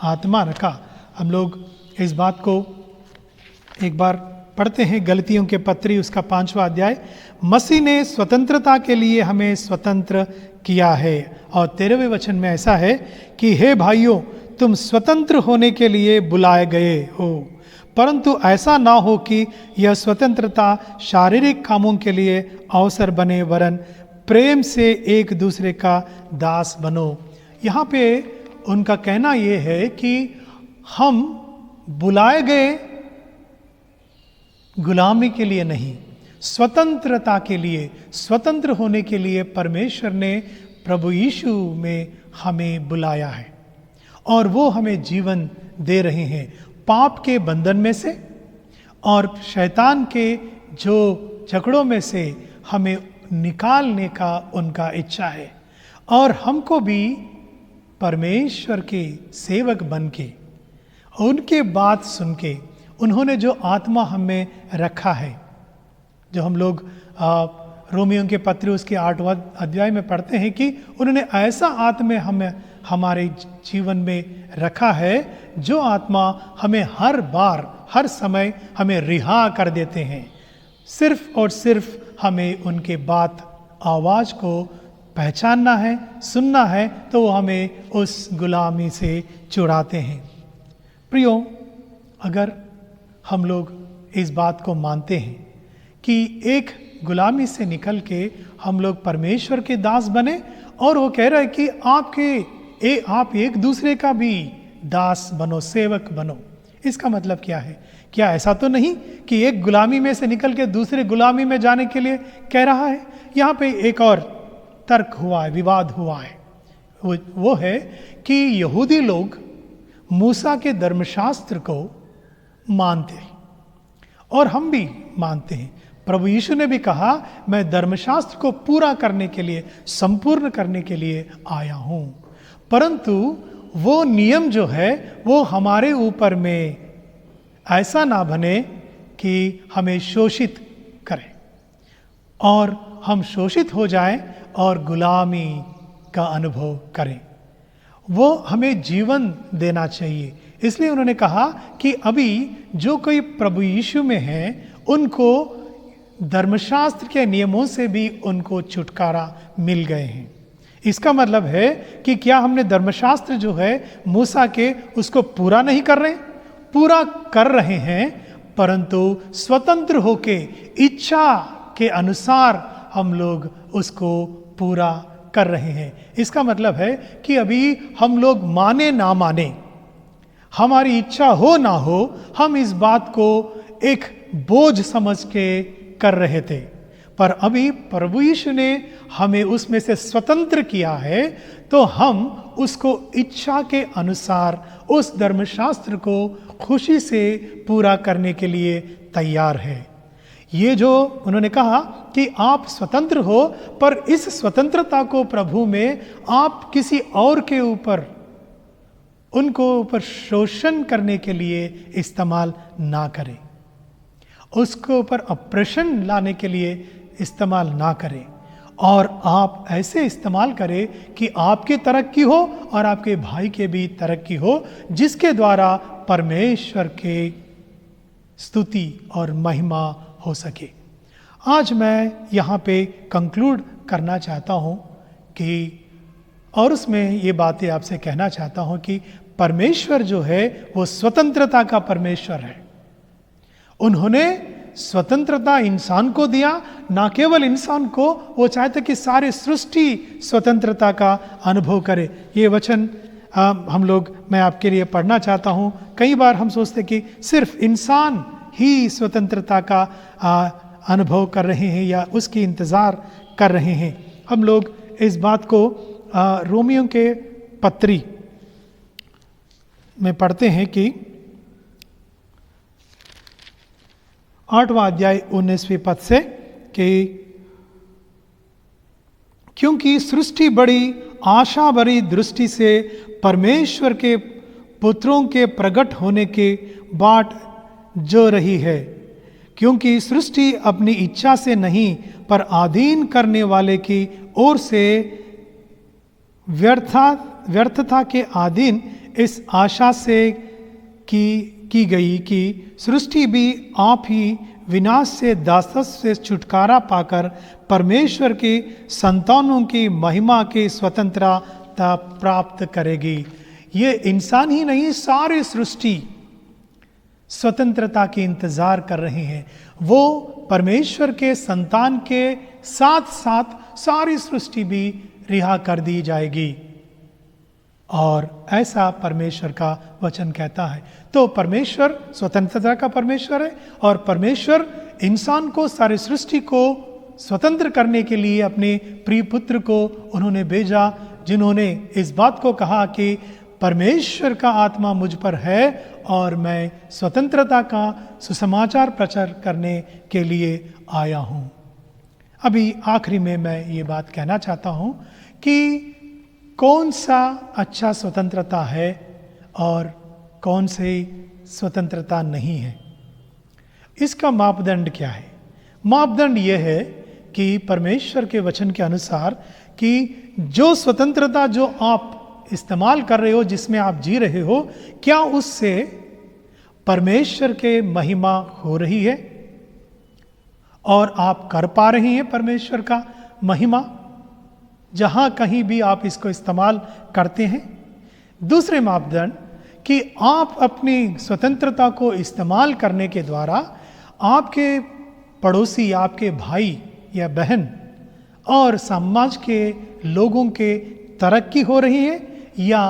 आत्मा रखा। हम लोग इस बात को एक बार पढ़ते हैं, गलतियों के पत्री उसका 5वां अध्याय। मसीह ने स्वतंत्रता के लिए हमें स्वतंत्र किया है। और 13वें वचन में ऐसा है कि हे भाइयों, तुम स्वतंत्र होने के लिए बुलाए गए हो, परंतु ऐसा ना हो कि यह स्वतंत्रता शारीरिक कामों के लिए अवसर बने, वरन प्रेम से एक दूसरे का दास बनो। यहाँ पे उनका कहना ये है कि हम बुलाए गए गुलामी के लिए नहीं, स्वतंत्रता के लिए, स्वतंत्र होने के लिए परमेश्वर ने प्रभु यीशु में हमें बुलाया है और वो हमें जीवन दे रहे हैं पाप के बंधन में से और शैतान के जो झगड़ों में से हमें निकालने का उनका इच्छा है। और हमको भी परमेश्वर के सेवक बन के उनके बात सुन के उन्होंने जो आत्मा हमें रखा है, जो हम लोग रोमियों के पत्र उसके 8वां अध्याय में पढ़ते हैं कि उन्होंने ऐसा आत्मा हमें हमारे जीवन में रखा है जो आत्मा हमें हर बार हर समय हमें रिहा कर देते हैं। सिर्फ और सिर्फ हमें उनके बात आवाज़ को पहचानना है, सुनना है, तो वो हमें उस गुलामी से छुड़ाते हैं। प्रियो, अगर हम लोग इस बात को मानते हैं कि एक गुलामी से निकल के हम लोग परमेश्वर के दास बने, और वो कह रहा है कि आप एक दूसरे का भी दास बनो, सेवक बनो। इसका मतलब क्या है? क्या ऐसा तो नहीं कि एक गुलामी में से निकल के दूसरे गुलामी में जाने के लिए कह रहा है? यहाँ पे एक और तर्क हुआ है, विवाद हुआ है। वो है कि यहूदी लोग मूसा के धर्मशास्त्र को मानते हैं और हम भी मानते हैं। प्रभु यीशु ने भी कहा, मैं धर्मशास्त्र को पूरा करने के लिए, संपूर्ण करने के लिए आया हूं। परंतु वो नियम जो है वो हमारे ऊपर में ऐसा ना बने कि हमें शोषित करे और हम शोषित हो जाएं और गुलामी का अनुभव करें। वो हमें जीवन देना चाहिए। इसलिए उन्होंने कहा कि अभी जो कोई प्रभु यीशु में है उनको धर्मशास्त्र के नियमों से भी उनको छुटकारा मिल गए हैं। इसका मतलब है कि क्या हमने धर्मशास्त्र जो है मूसा के उसको पूरा नहीं कर रहे? पूरा कर रहे हैं, परंतु स्वतंत्र होके इच्छा के अनुसार हम लोग उसको पूरा कर रहे हैं। इसका मतलब है कि अभी हम लोग माने ना माने, हमारी इच्छा हो ना हो, हम इस बात को एक बोझ समझ के कर रहे थे। पर अभी प्रभु यीशु ने हमें उसमें से स्वतंत्र किया है, तो हम उसको इच्छा के अनुसार उस धर्मशास्त्र को खुशी से पूरा करने के लिए तैयार है। ये जो उन्होंने कहा कि आप स्वतंत्र हो, पर इस स्वतंत्रता को प्रभु में आप किसी और के ऊपर, उनको ऊपर शोषण करने के लिए इस्तेमाल ना करें, उसके ऊपर ऑपरेशन लाने के लिए इस्तेमाल ना करें, और आप ऐसे इस्तेमाल करें कि आपकी तरक्की हो और आपके भाई के भी तरक्की हो, जिसके द्वारा परमेश्वर के स्तुति और महिमा हो सके। आज मैं यहाँ पे कंक्लूड करना चाहता हूँ कि, और उसमें ये बातें आपसे कहना चाहता हूँ कि परमेश्वर जो है वो स्वतंत्रता का परमेश्वर है। उन्होंने स्वतंत्रता इंसान को दिया, ना केवल इंसान को, वो चाहते कि सारे सृष्टि स्वतंत्रता का अनुभव करे। ये वचन मैं आपके लिए पढ़ना चाहता हूँ। कई बार हम सोचते कि सिर्फ इंसान ही स्वतंत्रता का अनुभव कर रहे हैं या उसकी इंतज़ार कर रहे हैं। हम लोग इस बात को रोमियो के पत्री में पढ़ते हैं कि 8वां अध्याय 19वें पद से कि क्योंकि सृष्टि बड़ी आशा भरी दृष्टि से परमेश्वर के पुत्रों के प्रकट होने के बाट जो रही है, क्योंकि सृष्टि अपनी इच्छा से नहीं पर अधीन करने वाले की ओर से व्यर्थता के अधीन इस आशा से की गई कि सृष्टि भी आप ही विनाश से दासत्व से छुटकारा पाकर परमेश्वर के संतानों की महिमा की स्वतंत्रता प्राप्त करेगी। ये इंसान ही नहीं, सारी सृष्टि स्वतंत्रता के इंतजार कर रहे हैं। वो परमेश्वर के संतान के साथ साथ सारी सृष्टि भी रिहा कर दी जाएगी, और ऐसा परमेश्वर का वचन कहता है। तो परमेश्वर स्वतंत्रता का परमेश्वर है, और परमेश्वर इंसान को, सारी सृष्टि को स्वतंत्र करने के लिए अपने प्रिय पुत्र को उन्होंने भेजा, जिन्होंने इस बात को कहा कि परमेश्वर का आत्मा मुझ पर है और मैं स्वतंत्रता का सुसमाचार प्रचार करने के लिए आया हूँ। अभी आखिरी में मैं ये बात कहना चाहता हूँ कि कौन सा अच्छा स्वतंत्रता है और कौन सी स्वतंत्रता नहीं है, इसका मापदंड क्या है? मापदंड यह है कि परमेश्वर के वचन के अनुसार कि जो स्वतंत्रता जो आप इस्तेमाल कर रहे हो, जिसमें आप जी रहे हो, क्या उससे परमेश्वर के महिमा हो रही है और आप कर पा रहे हैं परमेश्वर का महिमा जहां कहीं भी आप इसको इस्तेमाल करते हैं? दूसरे मापदंड कि आप अपनी स्वतंत्रता को इस्तेमाल करने के द्वारा आपके पड़ोसी, आपके भाई या बहन और समाज के लोगों के तरक्की हो रही है या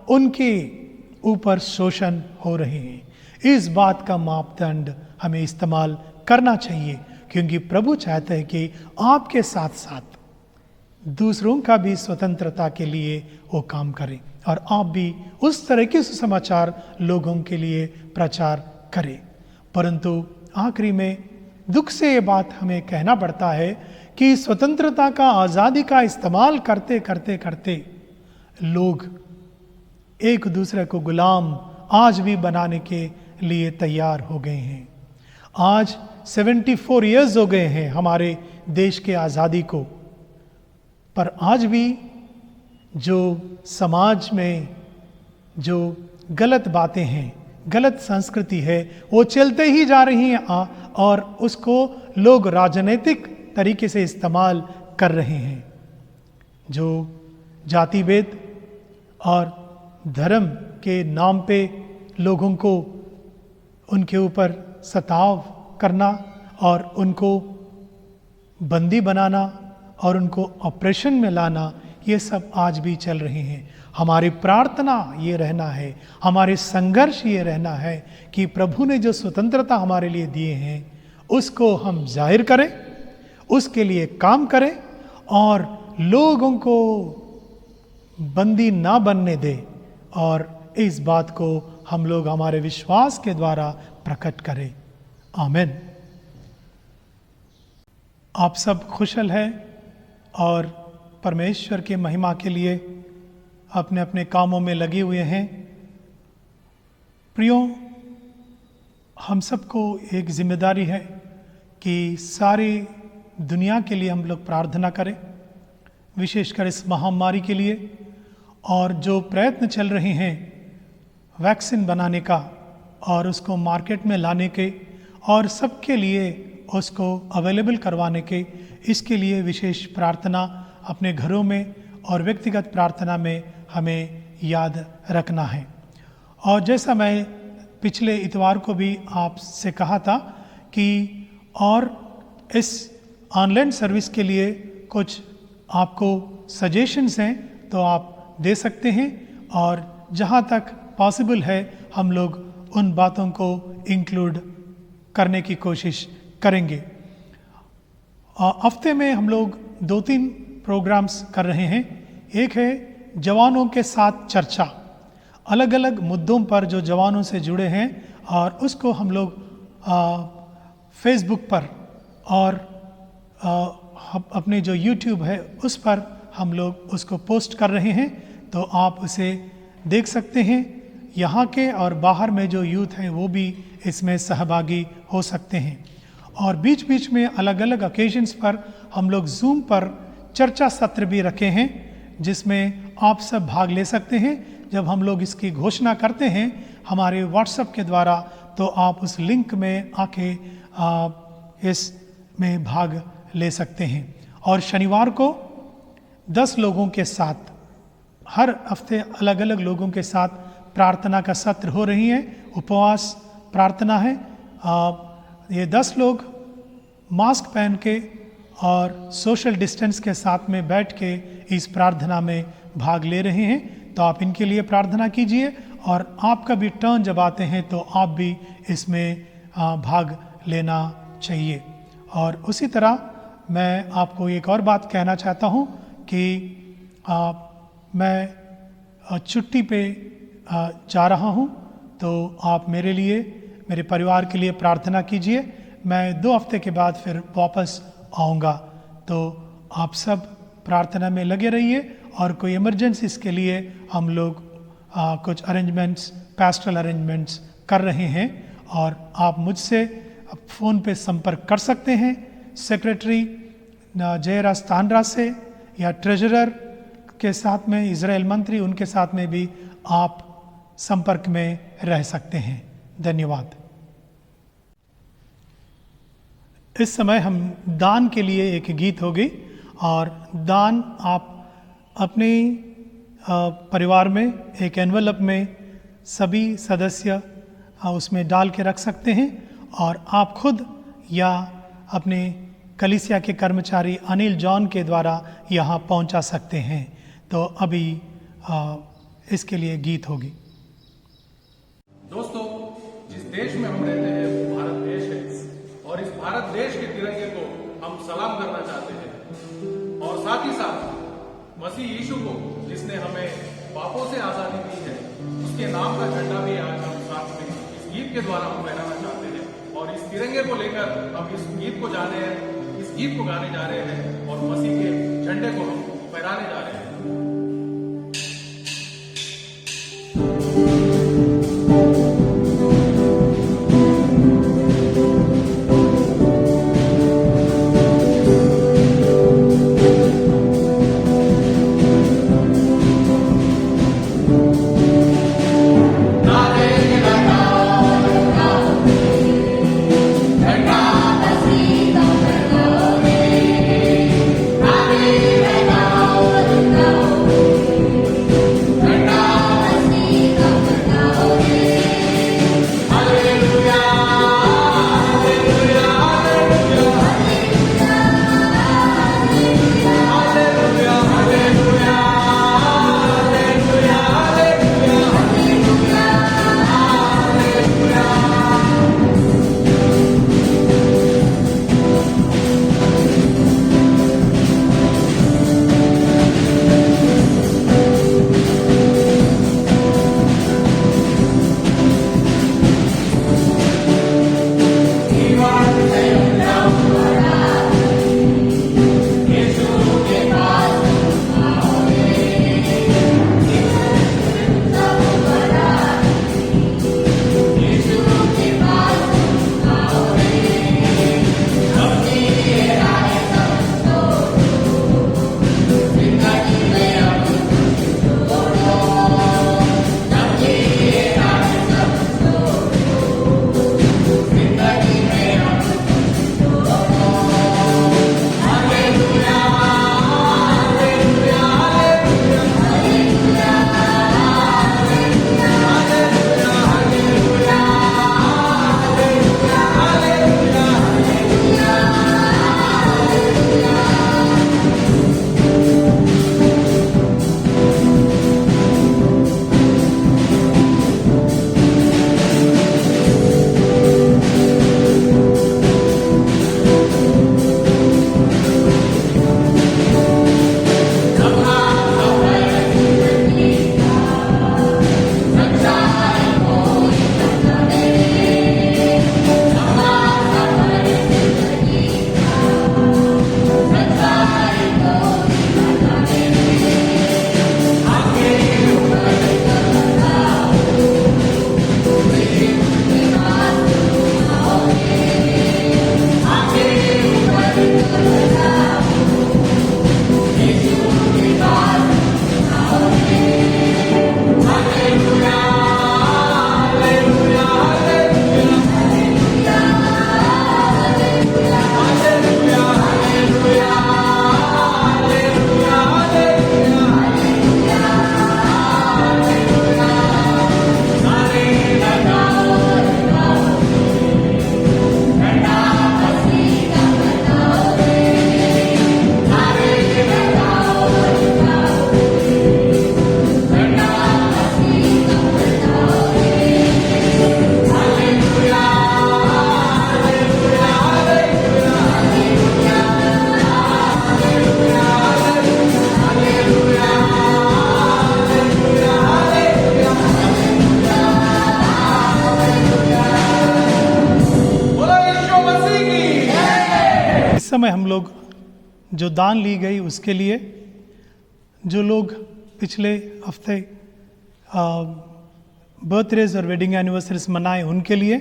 उनके ऊपर शोषण हो रहे हैं। इस बात का मापदंड हमें इस्तेमाल करना चाहिए, क्योंकि प्रभु चाहते हैं कि आपके साथ साथ दूसरों का भी स्वतंत्रता के लिए वो काम करें और आप भी उस तरह के सुसमाचार लोगों के लिए प्रचार करें। परंतु आखिरी में दुख से ये बात हमें कहना पड़ता है कि स्वतंत्रता का, आज़ादी का इस्तेमाल करते करते करते लोग एक दूसरे को गुलाम आज भी बनाने के लिए तैयार हो गए हैं। आज 74 इयर्स हो गए हैं हमारे देश के आज़ादी को, पर आज भी जो समाज में जो गलत बातें हैं, गलत संस्कृति है, वो चलते ही जा रही हैं और उसको लोग राजनीतिक तरीके से इस्तेमाल कर रहे हैं। जो जातिभेद और धर्म के नाम पे लोगों को उनके ऊपर सताव करना और उनको बंदी बनाना और उनको ऑपरेशन में लाना, ये सब आज भी चल रहे हैं। हमारी प्रार्थना ये रहना है, हमारे संघर्ष ये रहना है कि प्रभु ने जो स्वतंत्रता हमारे लिए दिए हैं उसको हम जाहिर करें, उसके लिए काम करें और लोगों को बंदी ना बनने दें और इस बात को हम लोग हमारे विश्वास के द्वारा प्रकट करें। आमीन। आप सब कुशल हैं और परमेश्वर के महिमा के लिए अपने अपने कामों में लगे हुए हैं। प्रियो, हम सबको एक जिम्मेदारी है कि सारी दुनिया के लिए हम लोग प्रार्थना करें, विशेषकर इस महामारी के लिए, और जो प्रयत्न चल रहे हैं वैक्सीन बनाने का और उसको मार्केट में लाने के और सबके लिए उसको अवेलेबल करवाने के, इसके लिए विशेष प्रार्थना अपने घरों में और व्यक्तिगत प्रार्थना में हमें याद रखना है। और जैसा मैं पिछले इतवार को भी आपसे कहा था कि और इस ऑनलाइन सर्विस के लिए कुछ आपको सजेशंस हैं तो आप दे सकते हैं और जहाँ तक पॉसिबल है हम लोग उन बातों को इंक्लूड करने की कोशिश करेंगे। हफ्ते में हम लोग 2-3 प्रोग्राम्स कर रहे हैं। एक है जवानों के साथ चर्चा, अलग अलग मुद्दों पर जो जवानों से जुड़े हैं, और उसको हम लोग फेसबुक पर और अपने जो यूट्यूब है उस पर हम लोग उसको पोस्ट कर रहे हैं, तो आप उसे देख सकते हैं। यहाँ के और बाहर में जो यूथ है वो भी इसमें सहभागी हो सकते हैं। और बीच बीच में अलग अलग ओकेजन्स पर हम लोग जूम पर चर्चा सत्र भी रखे हैं जिसमें आप सब भाग ले सकते हैं। जब हम लोग इसकी घोषणा करते हैं हमारे व्हाट्सएप के द्वारा, तो आप उस लिंक में आके इसमें भाग ले सकते हैं। और शनिवार को 10 लोगों के साथ, हर हफ्ते अलग अलग लोगों के साथ प्रार्थना का सत्र हो रही है, उपवास प्रार्थना है। ये 10 लोग मास्क पहन के और सोशल डिस्टेंस के साथ में बैठ के इस प्रार्थना में भाग ले रहे हैं, तो आप इनके लिए प्रार्थना कीजिए। और आपका भी टर्न जब आते हैं तो आप भी इसमें भाग लेना चाहिए। और उसी तरह मैं आपको एक और बात कहना चाहता हूँ कि मैं छुट्टी पे जा रहा हूँ, तो आप मेरे लिए, मेरे परिवार के लिए प्रार्थना कीजिए। मैं 2 हफ्ते के बाद फिर वापस आऊँगा, तो आप सब प्रार्थना में लगे रहिए। और कोई इमरजेंसीज के लिए हम लोग कुछ अरेंजमेंट्स, पैस्टरल अरेंजमेंट्स कर रहे हैं, और आप मुझसे फ़ोन पे संपर्क कर सकते हैं, सेक्रेटरी जयराज तांड्रा से, या ट्रेजरर के साथ में, इजराइल मंत्री, उनके साथ में भी आप संपर्क में रह सकते हैं। धन्यवाद। इस समय हम दान के लिए एक गीत होगी, और दान आप अपने परिवार में एक एनवलप में सभी सदस्य उसमें डाल के रख सकते हैं, और आप खुद या अपने कलीसिया के कर्मचारी अनिल जॉन के द्वारा यहाँ पहुँचा सकते हैं। तो अभी इसके लिए गीत होगी। दोस्तों, जिस देश में हम रहते हैं वो भारत देश है, और इस भारत देश के तिरंगे को हम सलाम करना चाहते हैं। और साथ ही साथ मसीह यीशु को, जिसने हमें पापों से आज़ादी दी है, उसके नाम का झंडा भी आज हम साथ में इस गीत के द्वारा हम फहराना चाहते हैं। और इस तिरंगे को लेकर हम इस गीत को इस गीत को गाने जा रहे हैं, और मसीह के झंडे को हम फहराने जा रहे हैं। समय हम लोग जो दान ली गई उसके लिए, जो लोग पिछले हफ्ते बर्थडेज और वेडिंग एनिवर्सरीज मनाए उनके लिए,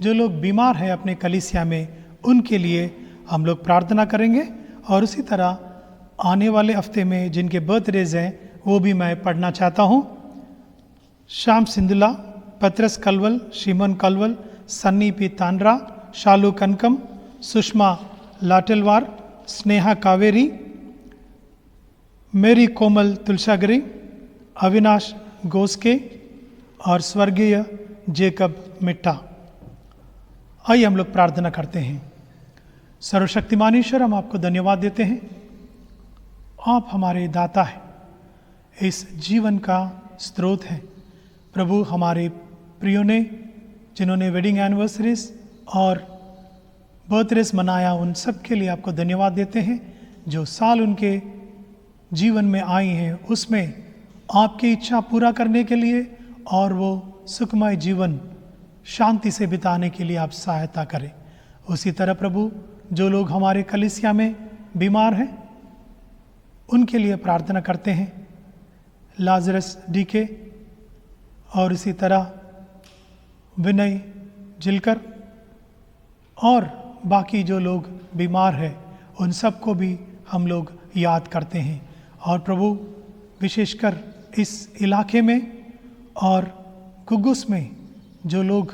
जो लोग बीमार हैं अपने कलीसिया में उनके लिए हम लोग प्रार्थना करेंगे। और उसी तरह आने वाले हफ्ते में जिनके बर्थडेज हैं वो भी मैं पढ़ना चाहता हूँ। श्याम सिंधुला, पत्रस कलवल, श्रीमन कलवल, सन्नी पी तांड्रा, शालू कनकम, सुषमा लाटेलवार, स्नेहा कावेरी, मेरी कोमल तुलसागरी, अविनाश गोस्के और स्वर्गीय जेकब मिट्टा। आइए हम लोग प्रार्थना करते हैं। सर्वशक्तिमान ईश्वर, हम आपको धन्यवाद देते हैं। आप हमारे दाता हैं, इस जीवन का स्रोत है। प्रभु, हमारे प्रियो ने जिन्होंने वेडिंग एनिवर्सरीज और बर्थडेज मनाया उन सब के लिए आपको धन्यवाद देते हैं। जो साल उनके जीवन में आई हैं उसमें आपकी इच्छा पूरा करने के लिए और वो सुखमय जीवन शांति से बिताने के लिए आप सहायता करें। उसी तरह प्रभु, जो लोग हमारे कलीसिया में बीमार हैं उनके लिए प्रार्थना करते हैं। लाजरस डीके और इसी तरह विनय जिलकर और बाकी जो लोग बीमार हैं उन सबको भी हम लोग याद करते हैं। और प्रभु, विशेषकर इस इलाके में और गुगुस में जो लोग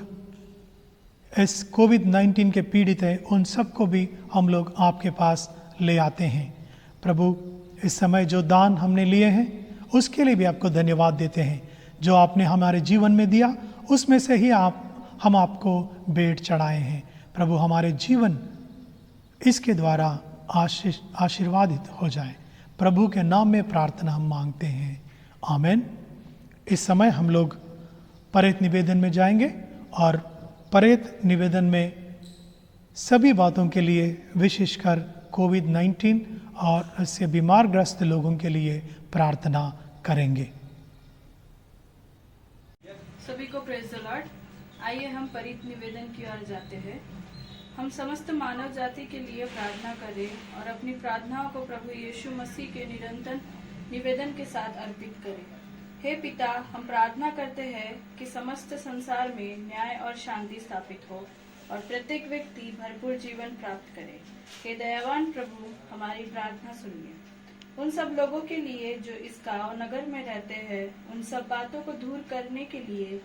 इस कोविड-19 के पीड़ित हैं उन सबको भी हम लोग आपके पास ले आते हैं। प्रभु, इस समय जो दान हमने लिए हैं उसके लिए भी आपको धन्यवाद देते हैं। जो आपने हमारे जीवन में दिया उसमें से ही हम आपको भेंट चढ़ाए हैं। प्रभु, हमारे जीवन इसके द्वारा आशीर्वादित हो जाए। प्रभु के नाम में प्रार्थना हम मांगते हैं, आमीन। इस समय हम लोग परेत निवेदन में जाएंगे और परेत निवेदन में सभी बातों के लिए, विशेषकर कोविड-19 और इससे बीमार ग्रस्त लोगों के लिए प्रार्थना करेंगे। सभी को प्रेज द लॉर्ड। आइए हम परित निवेदन की ओर जाते हैं। हम समस्त मानव जाति के लिए प्रार्थना करें और अपनी प्रार्थनाओं को प्रभु यीशु मसीह के निरंतर निवेदन के साथ अर्पित करें। हे पिता, हम प्रार्थना करते हैं कि समस्त संसार में न्याय और शांति स्थापित हो और प्रत्येक व्यक्ति भरपूर जीवन प्राप्त करे। हे दयावान प्रभु, हमारी प्रार्थना सुनिए। उन सब लोगों के लिए जो इस गांव नगर में रहते हैं, उन सब बातों को दूर करने के लिए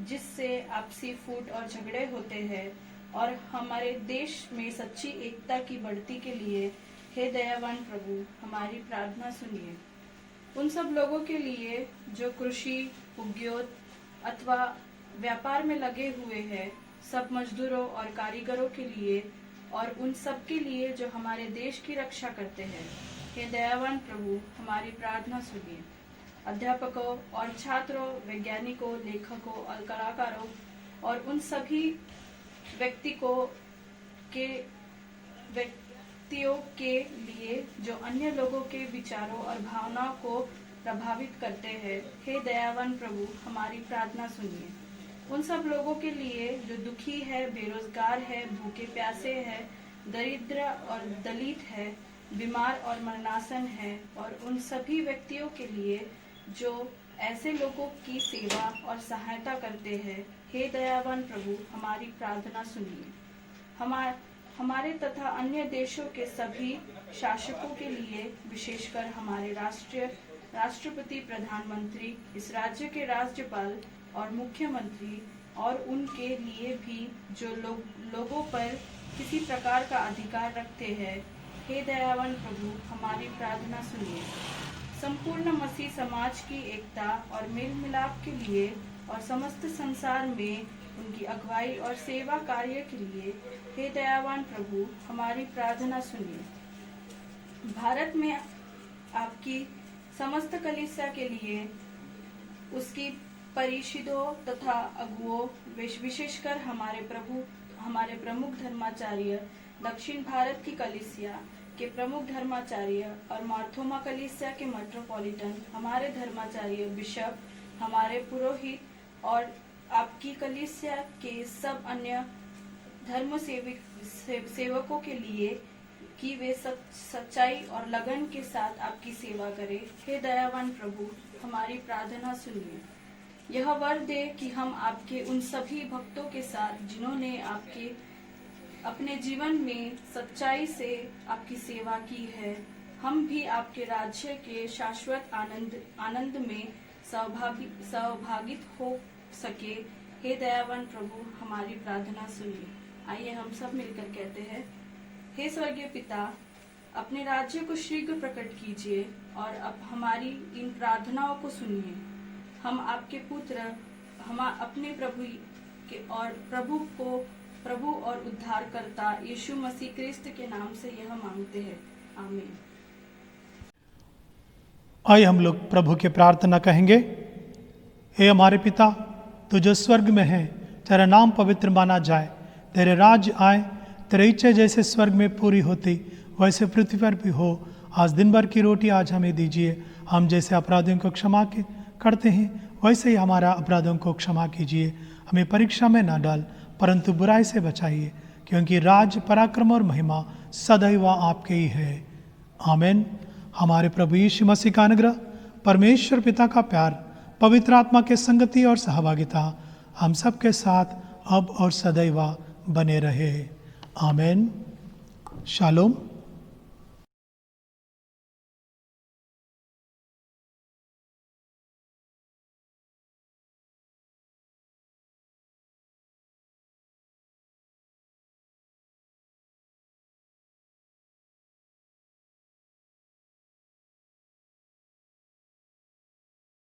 जिससे आपसी फूट और झगड़े होते हैं, और हमारे देश में सच्ची एकता की बढ़ती के लिए हे दयावान प्रभु, हमारी प्रार्थना सुनिए। उन सब लोगों के लिए जो कृषि, उद्योग अथवा व्यापार में लगे हुए हैं, सब मजदूरों और कारीगरों के लिए और उन सब के लिए जो हमारे देश की रक्षा करते हैं, हे दयावान प्रभु, हमारी प्रार्थना सुनिए। अध्यापकों और छात्रों, वैज्ञानिकों, लेखकों और कलाकारों और उन सभी व्यक्तियों के लिए जो अन्य लोगों के विचारों और भावनाओं को प्रभावित करते हैं, हे दयावान प्रभु, हमारी प्रार्थना सुनिए। उन सब लोगों के लिए जो दुखी है, बेरोजगार है, भूखे प्यासे है, दरिद्र और दलित है, बीमार और मरणासन है, और उन सभी व्यक्तियों के लिए जो ऐसे लोगों की सेवा और सहायता करते हैं, हे दयावान प्रभु, हमारी प्रार्थना सुनिए। हमारे तथा अन्य देशों के सभी शासकों के लिए, विशेषकर हमारे राष्ट्रपति, प्रधानमंत्री, इस राज्य के राज्यपाल और मुख्यमंत्री और उनके लिए भी जो लोगों पर किसी प्रकार का अधिकार रखते हैं, हे दयावान प्रभु, हमारी प्रार्थना सुनिए। संपूर्ण मसीह समाज की एकता और मेल मिलाप के लिए और समस्त संसार में उनकी अगुवाई और सेवा कार्य के लिए, हे दयावान प्रभु, हमारी प्रार्थना सुनिए। भारत में आपकी समस्त कलीसिया के लिए, उसकी परिषदों तथा अगुओं, विशेषकर हमारे प्रमुख धर्माचार्य, दक्षिण भारत की कलीसिया के प्रमुख धर्माचार्य और मार्थोमा कलीसिया के मेट्रोपॉलिटन, हमारे धर्माचार्य, बिशप, हमारे पुरोहित और आपकी कलीसिया के सब अन्य धर्म सेवकों के लिए, कि वे सच्चाई और लगन के साथ आपकी सेवा करें। हे दयावान प्रभु, हमारी प्रार्थना सुनिए। यह वर दे कि हम आपके उन सभी भक्तों के साथ जिन्होंने आपके अपने जीवन में सच्चाई से आपकी सेवा की है, हम भी आपके राज्य के शाश्वत आनंद में सहभागित हो सके। हे दयावान प्रभु, हमारी प्रार्थना सुनिए। आइए हम सब मिलकर कहते हैं, हे स्वर्गीय पिता, अपने राज्य को शीघ्र प्रकट कीजिए और अब हमारी इन प्रार्थनाओं को सुनिए। हम आपके पुत्र, हम अपने प्रभु और उद्धारकर्ता यीशु मसीह क्रिस्त के नाम से यह मांगते हैं। आमीन। आइए हम लोग प्रभु के प्रार्थना कहेंगे। हे हमारे पिता, तू जो स्वर्ग में है, तेरा नाम पवित्र माना जाए, तेरे राज्य आए, तेरी इच्छा जैसे स्वर्ग में पूरी होती वैसे पृथ्वी पर भी हो। आज दिन भर की रोटी आज हमें दीजिए। हम जैसे अपराधियों को क्षमा करते हैं वैसे ही हमारा अपराधों को क्षमा कीजिए। हमें परीक्षा में ना डाल परंतु बुराई से बचाइए, क्योंकि राज, पराक्रम और महिमा सदैव आपके ही है। आमीन। हमारे प्रभु यीशु मसीह का अनुग्रह, परमेश्वर पिता का प्यार, पवित्र आत्मा के संगति और सहभागिता हम सबके साथ अब और सदैव बने रहे। आमीन। शालोम।